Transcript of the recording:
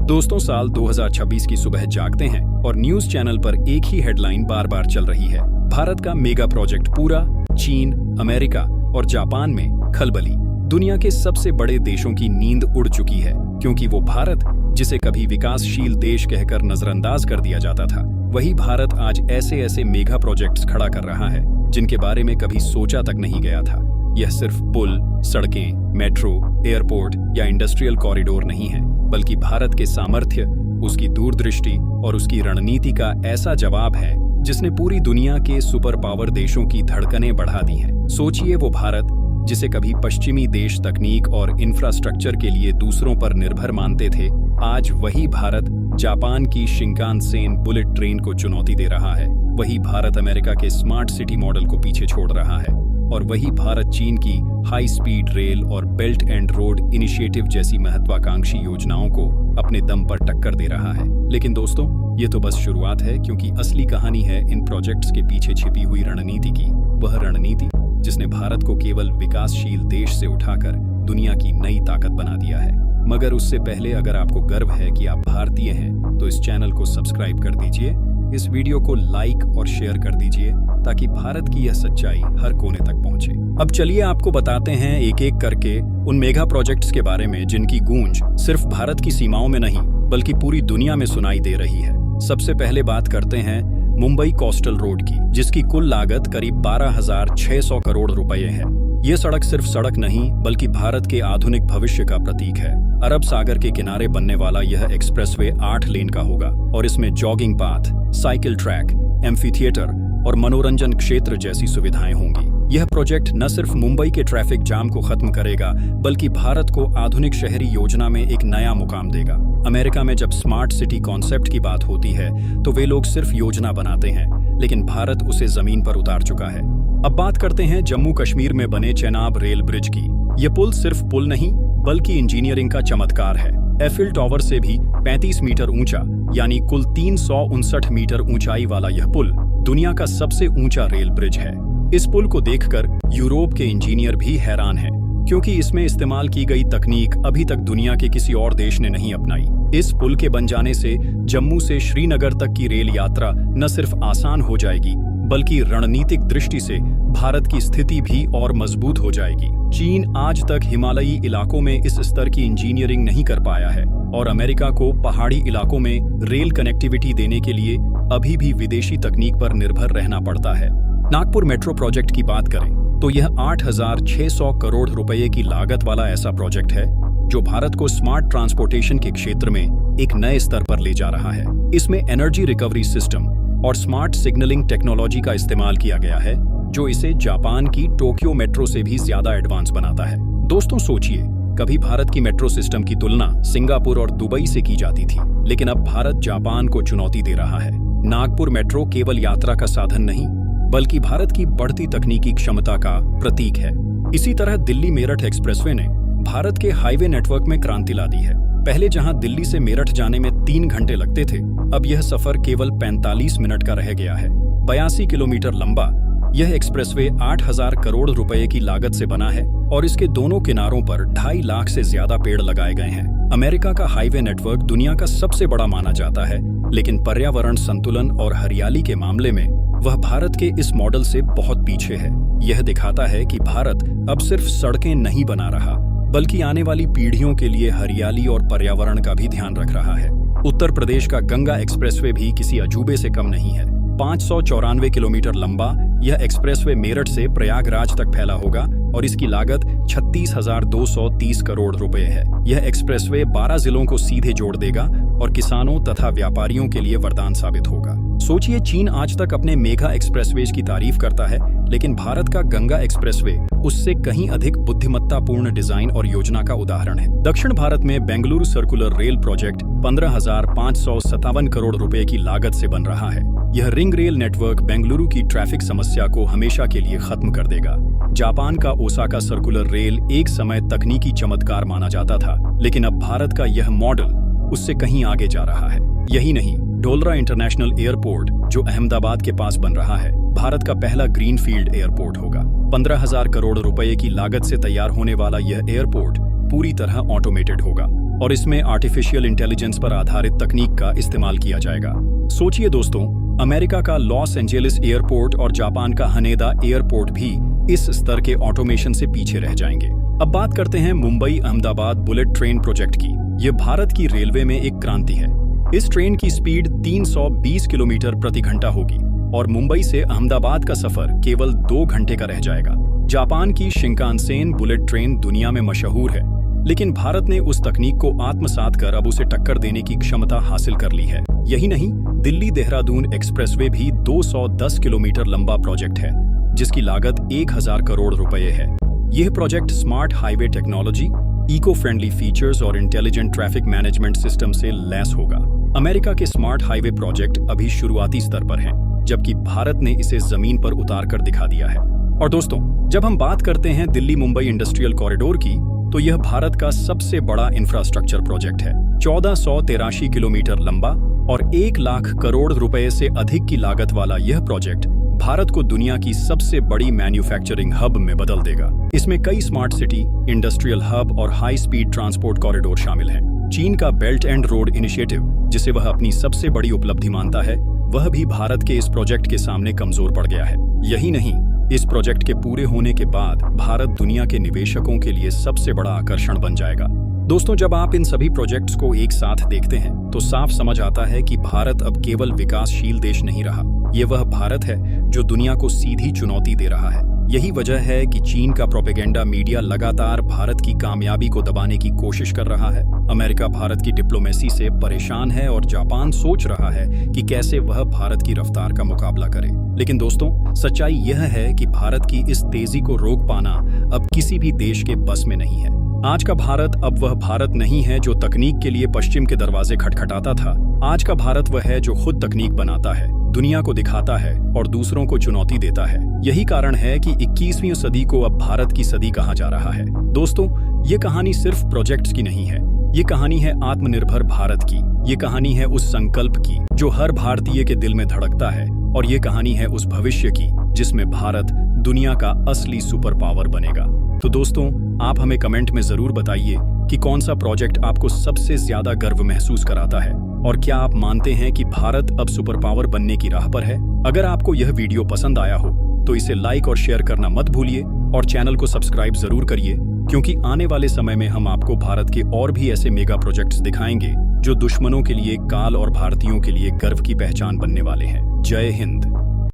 दोस्तों, साल 2026 की सुबह जागते हैं और न्यूज चैनल पर एक ही हेडलाइन बार बार चल रही है। भारत का मेगा प्रोजेक्ट पूरा, चीन, अमेरिका और जापान में खलबली। दुनिया के सबसे बड़े देशों की नींद उड़ चुकी है, क्योंकि वो भारत, जिसे कभी विकासशील देश कहकर नजरअंदाज कर दिया जाता था, वही भारत आज ऐसे ऐसे मेगा प्रोजेक्ट्स खड़ा कर रहा है जिनके बारे में कभी सोचा तक नहीं गया था। यह सिर्फ पुल, सड़कें, मेट्रो, एयरपोर्ट या इंडस्ट्रियल कॉरिडोर नहीं है, बल्कि भारत के सामर्थ्य, उसकी दूरदृष्टि और उसकी रणनीति का ऐसा जवाब है जिसने पूरी दुनिया के सुपर पावर देशों की धड़कनें बढ़ा दी हैं। सोचिए, वो भारत जिसे कभी पश्चिमी देश तकनीक और इंफ्रास्ट्रक्चर के लिए दूसरों पर निर्भर मानते थे, आज वही भारत जापान की शिंकानसेन बुलेट ट्रेन को चुनौती दे रहा है। वही भारत अमेरिका के स्मार्ट सिटी मॉडल को पीछे छोड़ रहा है, और वही भारत चीन की हाई स्पीड रेल और बेल्ट एंड रोड इनिशिएटिव जैसी महत्वाकांक्षी योजनाओं को अपने दम पर टक्कर दे रहा है। लेकिन दोस्तों, ये तो बस शुरुआत है, क्योंकि असली कहानी है इन प्रोजेक्ट्स के पीछे छिपी हुई रणनीति की। वह रणनीति जिसने भारत को केवल विकासशील देश से उठाकर दुनिया की नई ताकत बना दिया है। मगर उससे पहले, अगर आपको गर्व है कि आप भारतीय हैं, तो इस चैनल को सब्सक्राइब कर दीजिए, इस वीडियो को लाइक और शेयर कर दीजिए, ताकि भारत की यह सच्चाई हर कोने तक पहुंचे। अब चलिए आपको बताते हैं एक एक करके उन मेगा प्रोजेक्ट्स के बारे में जिनकी गूंज सिर्फ भारत की सीमाओं में नहीं, बल्कि पूरी दुनिया में सुनाई दे रही है। सबसे पहले बात करते हैं मुंबई कोस्टल रोड की, जिसकी कुल लागत करीब 12,600 करोड़ रुपए है। ये सड़क सिर्फ सड़क नहीं, बल्कि भारत के आधुनिक भविष्य का प्रतीक है। अरब सागर के किनारे बनने वाला यह एक्सप्रेसवे 8 लेन का होगा, और इसमें jogging path, cycle track, amphi theatre और मनोरंजन क्षेत्र जैसी सुविधाएं होंगी। यह प्रोजेक्ट न सिर्फ मुंबई के ट्रैफिक जाम को खत्म करेगा, बल्कि भारत को आधुनिक शहरी योजना में एक नया मुकाम देगा। अमेरिका में जब स्मार्ट सिटी कॉन्सेप्ट की बात होती है, तो वे लोग सिर्फ योजना बनाते हैं, लेकिन भारत उसे जमीन पर उतार चुका है। अब बात करते हैं जम्मू कश्मीर में बने चेनाब रेल ब्रिज की। यह पुल सिर्फ पुल नहीं, बल्कि इंजीनियरिंग का चमत्कार है। एफिल टावर से भी 35 मीटर ऊंचा, यानी कुल 359 मीटर ऊंचाई वाला यह पुल दुनिया का सबसे ऊंचा रेल ब्रिज है। इस पुल को देखकर यूरोप के इंजीनियर भी हैरान हैं, क्योंकि इसमें इस्तेमाल की गई तकनीक अभी तक दुनिया के किसी और देश ने नहीं अपनाई। इस पुल के बन जाने से जम्मू से श्रीनगर तक की रेल यात्रा न सिर्फ आसान हो जाएगी, बल्कि रणनीतिक दृष्टि से भारत की स्थिति भी और मजबूत हो जाएगी। चीन आज तक हिमालयी इलाकों में इस स्तर की इंजीनियरिंग नहीं कर पाया है, और अमेरिका को पहाड़ी इलाकों में रेल कनेक्टिविटी देने के लिए अभी भी विदेशी तकनीक पर निर्भर रहना पड़ता है। नागपुर मेट्रो प्रोजेक्ट की बात करें तो यह 8,600 करोड़ रुपए की लागत वाला ऐसा प्रोजेक्ट है जो भारत को स्मार्ट ट्रांसपोर्टेशन के क्षेत्र में एक नए स्तर पर ले जा रहा है। इसमें एनर्जी रिकवरी सिस्टम और स्मार्ट सिग्नलिंग टेक्नोलॉजी का इस्तेमाल किया गया है, जो इसे जापान की टोक्यो मेट्रो से भी ज्यादा एडवांस बनाता है। दोस्तों सोचिए, कभी भारत की मेट्रो सिस्टम की तुलना सिंगापुर और दुबई से की जाती थी, लेकिन अब भारत जापान को चुनौती दे रहा है। नागपुर मेट्रो केवल यात्रा का साधन नहीं, बल्कि भारत की बढ़ती तकनीकी क्षमता का प्रतीक है। इसी तरह दिल्ली मेरठ एक्सप्रेसवे ने भारत के हाईवे नेटवर्क में क्रांति ला दी है। पहले जहां दिल्ली से मेरठ जाने में 3 घंटे लगते थे, अब यह सफर केवल 45 मिनट का रह गया है। 82 किलोमीटर लंबा यह एक्सप्रेसवे 8,000 करोड़ रुपए की लागत से बना है, और इसके दोनों किनारों पर 2.5 लाख से ज्यादा पेड़ लगाए गए हैं। अमेरिका का हाईवे नेटवर्क दुनिया का सबसे बड़ा माना जाता है, लेकिन पर्यावरण संतुलन और हरियाली के मामले में वह भारत के इस मॉडल से बहुत पीछे है। यह दिखाता है कि भारत अब सिर्फ सड़कें नहीं बना रहा, बल्कि आने वाली पीढ़ियों के लिए हरियाली और पर्यावरण का भी ध्यान रख रहा है। उत्तर प्रदेश का गंगा एक्सप्रेसवे भी किसी अजूबे से कम नहीं है। 594 किलोमीटर लंबा यह एक्सप्रेसवे मेरठ से प्रयागराज तक फैला होगा, और इसकी लागत 36,230 करोड़ रुपए है। यह एक्सप्रेसवे 12 जिलों को सीधे जोड़ देगा और किसानों तथा व्यापारियों के लिए वरदान साबित होगा। सोचिए, चीन आज तक अपने मेगा एक्सप्रेसवेज की तारीफ करता है, लेकिन भारत का गंगा एक्सप्रेसवे उससे कहीं अधिक बुद्धिमत्तापूर्ण डिजाइन और योजना का उदाहरण है। दक्षिण भारत में Bengaluru circular rail project 15,557 crore रुपए की लागत से बन रहा है। यह रिंग रेल नेटवर्क बेंगलुरु की ट्रैफिक समस्या को हमेशा के लिए खत्म कर देगा। जापान का ओसाका सर्कुलर रेल एक समय तकनीकी चमत्कार माना जाता था, लेकिन अब भारत का यह मॉडल उससे कहीं आगे जा रहा है। यही नहीं, ढोलरा इंटरनेशनल एयरपोर्ट जो अहमदाबाद के पास बन रहा है, भारत का पहला ग्रीनफील्ड एयरपोर्ट होगा। 15,000 करोड़ रुपए की लागत से तैयार होने वाला यह एयरपोर्ट पूरी तरह ऑटोमेटेड होगा। और इसमें आर्टिफिशियल इंटेलिजेंस पर आधारित तकनीक का इस्तेमाल किया जाएगा। सोचिए दोस्तों, अमेरिका का लॉस एंजेलिस एयरपोर्ट और जापान का हनेदा एयरपोर्ट भी इस स्तर के ऑटोमेशन से पीछे रह जाएंगे। अब बात करते हैं Mumbai Ahmedabad bullet train project की। ये भारत की रेलवे में एक क्रांति है। इस ट्रेन की स्पीड 320 किलोमीटर प्रति घंटा होगी और मुंबई से अहमदाबाद का सफर केवल 2 घंटे का रह जाएगा। जापान की शिंकानसेन बुलेट ट्रेन दुनिया में मशहूर है, लेकिन भारत ने उस तकनीक को आत्मसात कर अब उसे टक्कर देने की क्षमता हासिल कर ली है। यही नहीं, दिल्ली देहरादून एक्सप्रेसवे भी 210 किलोमीटर लंबा प्रोजेक्ट है, जिसकी लागत 1000 करोड़ रुपए है। यह project smart highway technology, eco friendly features और इंटेलिजेंट ट्रैफिक मैनेजमेंट सिस्टम से लैस होगा। अमेरिका के स्मार्ट हाईवे प्रोजेक्ट अभी शुरुआती स्तर पर हैं, जबकि भारत ने इसे जमीन पर उतार कर दिखा दिया है। और दोस्तों, जब हम बात करते हैं दिल्ली मुंबई इंडस्ट्रियल कॉरिडोर की, तो यह भारत का सबसे बड़ा इंफ्रास्ट्रक्चर प्रोजेक्ट है। 1483 किलोमीटर लंबा और 1 लाख करोड़ रुपए से अधिक की लागत वाला यह प्रोजेक्ट भारत को दुनिया की सबसे बड़ी मैन्युफैक्चरिंग हब में बदल देगा। इसमें कई स्मार्ट सिटी, इंडस्ट्रियल हब और हाई स्पीड ट्रांसपोर्ट कॉरिडोर शामिल हैं। चीन का बेल्ट एंड रोड इनिशिएटिव, जिसे वह अपनी सबसे बड़ी उपलब्धि मानता है, वह भी भारत के इस प्रोजेक्ट के सामने कमजोर पड़ गया है। यही नहीं, इस प्रोजेक्ट के पूरे होने के बाद भारत दुनिया के निवेशकों के लिए सबसे बड़ा आकर्षण बन जाएगा। दोस्तों, जब आप इन सभी प्रोजेक्ट्स को एक साथ देखते हैं तो साफ समझ आता है कि भारत अब केवल विकासशील देश नहीं रहा। ये वह भारत है जो दुनिया को सीधी चुनौती दे रहा है। यही वजह है कि चीन का प्रोपेगेंडा मीडिया लगातार भारत की कामयाबी को दबाने की कोशिश कर रहा है। अमेरिका भारत की डिप्लोमेसी से परेशान है और जापान सोच रहा है कि कैसे वह भारत की रफ्तार का मुकाबला करे। लेकिन दोस्तों, सच्चाई यह है कि भारत की इस तेजी को रोक पाना अब किसी भी देश के बस में नहीं है। आज का भारत अब वह भारत नहीं है जो तकनीक के लिए पश्चिम के दरवाजे खटखटाता था। आज का भारत वह है जो खुद तकनीक बनाता है, दुनिया को दिखाता है और दूसरों को चुनौती देता है। यही कारण है कि 21वीं सदी को अब भारत की सदी कहा जा रहा है। दोस्तों, ये कहानी सिर्फ प्रोजेक्ट्स की नहीं है, ये कहानी है आत्मनिर्भर भारत की। ये कहानी है उस संकल्प की जो हर भारतीय के दिल में धड़कता है, और ये कहानी है उस भविष्य की जिसमें भारत दुनिया का असली सुपर पावर बनेगा। तो दोस्तों, आप हमें कमेंट में जरूर बताइए कि कौन सा प्रोजेक्ट आपको सबसे ज्यादा गर्व महसूस कराता है, और क्या आप मानते हैं कि भारत अब सुपर पावर बनने की राह पर है। अगर आपको यह वीडियो पसंद आया हो तो इसे लाइक और शेयर करना मत भूलिए और चैनल को सब्सक्राइब जरूर करिए, क्योंकि आने वाले समय में हम आपको भारत के और भी ऐसे मेगा प्रोजेक्ट्स दिखाएंगे जो दुश्मनों के लिए काल और भारतीयों के लिए गर्व की पहचान बनने वाले हैं। जय हिंद।